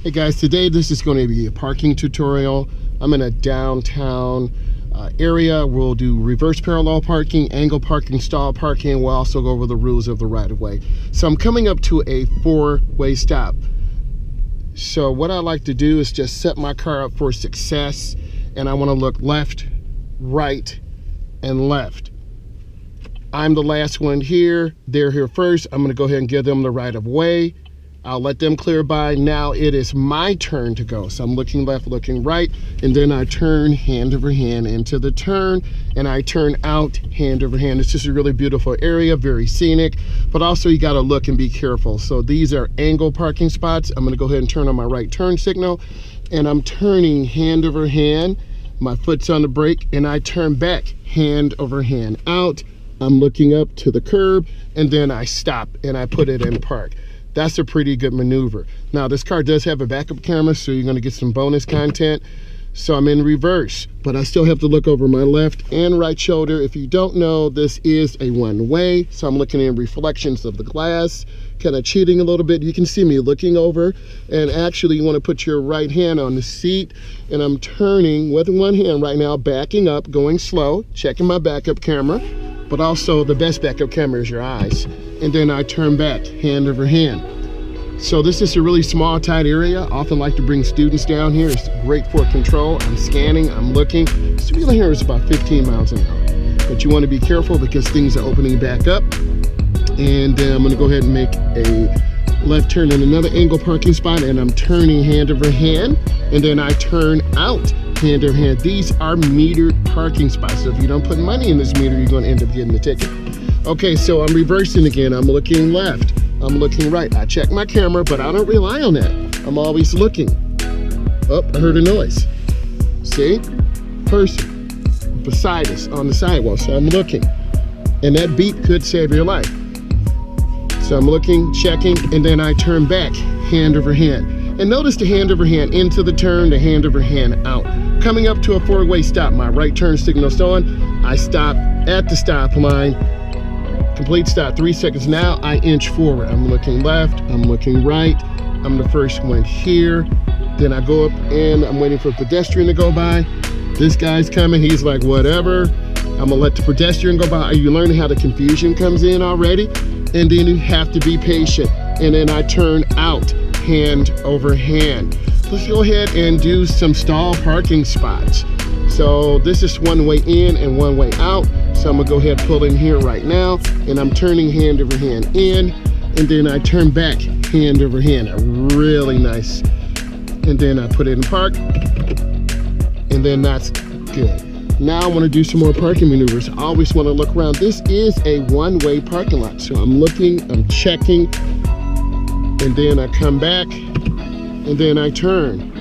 Hey guys, today this is going to be a parking tutorial. I'm in a downtown area. We'll do reverse parallel parking, angle parking, stall parking. We'll also go over the rules of the right-of-way. So I'm coming up to a four-way stop. So what I like to do is just set my car up for success, and I want to look left, right, and left. I'm the last one here. They're here first. I'm going to go ahead and give them the right-of-way. I'll let them clear by. Now it is my turn to go. So I'm looking left, looking right, and then I turn hand over hand into the turn, and I turn out hand over hand. It's just a really beautiful area, very scenic, but also you gotta look and be careful. So these are angle parking spots. I'm gonna go ahead and turn on my right turn signal, and I'm turning hand over hand. My foot's on the brake, and I turn back hand over hand out. I'm looking up to the curb, and then I stop and I put it in park. That's a pretty good maneuver. Now this car does have a backup camera, so you're gonna get some bonus content. So I'm in reverse, but I still have to look over my left and right shoulder. If you don't know, this is a one-way, so I'm looking in reflections of the glass, kind of cheating a little bit. You can see me looking over, and actually you wanna put your right hand on the seat, and I'm turning with one hand right now, backing up, going slow, checking my backup camera, but also the best backup camera is your eyes. And then I turn back, hand over hand. So this is a really small, tight area. I often like to bring students down here. It's great for control. I'm scanning, I'm looking. Speed here is about 15 miles an hour. But you want to be careful because things are opening back up. And then I'm going to go ahead and make a left turn in another angle parking spot, and I'm turning hand over hand. And then I turn out hand over hand. These are metered parking spots. So if you don't put money in this meter, you're going to end up getting the ticket. Okay, so I'm reversing again. I'm looking left, I'm looking right. I check my camera, but I don't rely on that. I'm always looking. Oh, I heard a noise. See? Person beside us on the sidewalk, so I'm looking. And that beep could save your life. So I'm looking, checking, and then I turn back, hand over hand. And notice the hand over hand into the turn, the hand over hand out. Coming up to a four-way stop, my right turn signal's on. I stop at the stop line. Complete stop, 3 seconds. Now I inch forward. I'm looking left, I'm looking right. I'm the first one here. Then I go up and I'm waiting for a pedestrian to go by. This guy's coming, he's like, whatever. I'm gonna let the pedestrian go by. Are you learning how the confusion comes in already? And then you have to be patient. And then I turn out, hand over hand. Let's go ahead and do some stall parking spots. So this is one way in and one way out. So I'm gonna go ahead and pull in here right now, and I'm turning hand over hand in, and then I turn back hand over hand. Really nice. And then I put it in park, and then that's good. Now I wanna do some more parking maneuvers. I always wanna look around. This is a one-way parking lot. So I'm looking, I'm checking, and then I come back, and then I turn.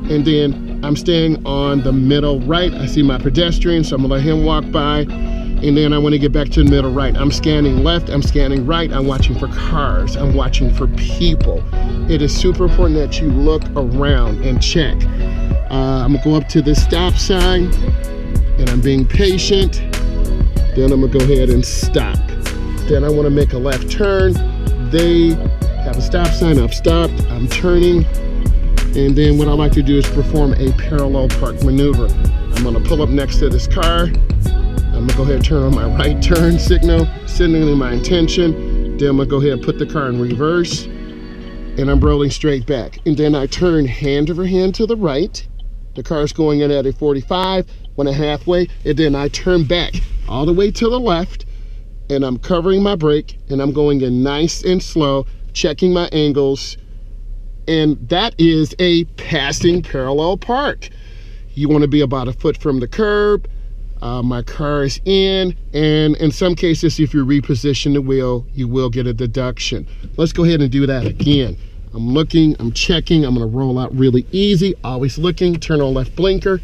And then I'm staying on the middle right. I see my pedestrian, so I'm gonna let him walk by. And then I wanna get back to the middle right. I'm scanning left, I'm scanning right. I'm watching for cars, I'm watching for people. It is super important that you look around and check. I'm gonna go up to the stop sign, and I'm being patient. Then I'm gonna go ahead and stop. Then I wanna make a left turn. They have a stop sign, I've stopped, I'm turning. And then what I like to do is perform a parallel park maneuver. I'm gonna pull up next to this car. I'm gonna go ahead and turn on my right turn signal, signaling my intention. Then I'm gonna go ahead and put the car in reverse, and I'm rolling straight back. And then I turn hand over hand to the right. The car's going in at a 45, when a halfway, and then I turn back all the way to the left, and I'm covering my brake, and I'm going in nice and slow, checking my angles. And that is a passing parallel park. You want to be about a foot from the curb. My car is in, and in some cases, if you reposition the wheel, you will get a deduction. Let's go ahead and do that again. I'm looking, I'm checking, I'm gonna roll out really easy, always looking, turn on left blinker,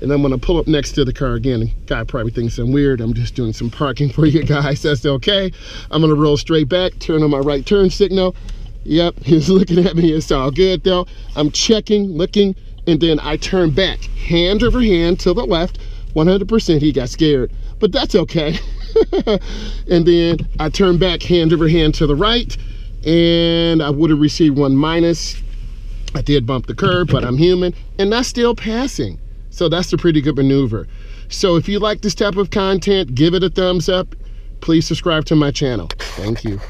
and I'm gonna pull up next to the car again. The guy probably thinks I'm weird. I'm just doing some parking for you guys, that's okay. I'm gonna roll straight back, turn on my right turn signal. Yep, he's looking at me, it's all good though. I'm checking, looking, and then I turn back, hand over hand to the left. 100% he got scared, but that's okay. And then I turn back, hand over hand to the right, and I would have received one minus. I did bump the curb, but I'm human, and that's still passing. So that's a pretty good maneuver. So if you like this type of content, give it a thumbs up. Please subscribe to my channel. Thank you.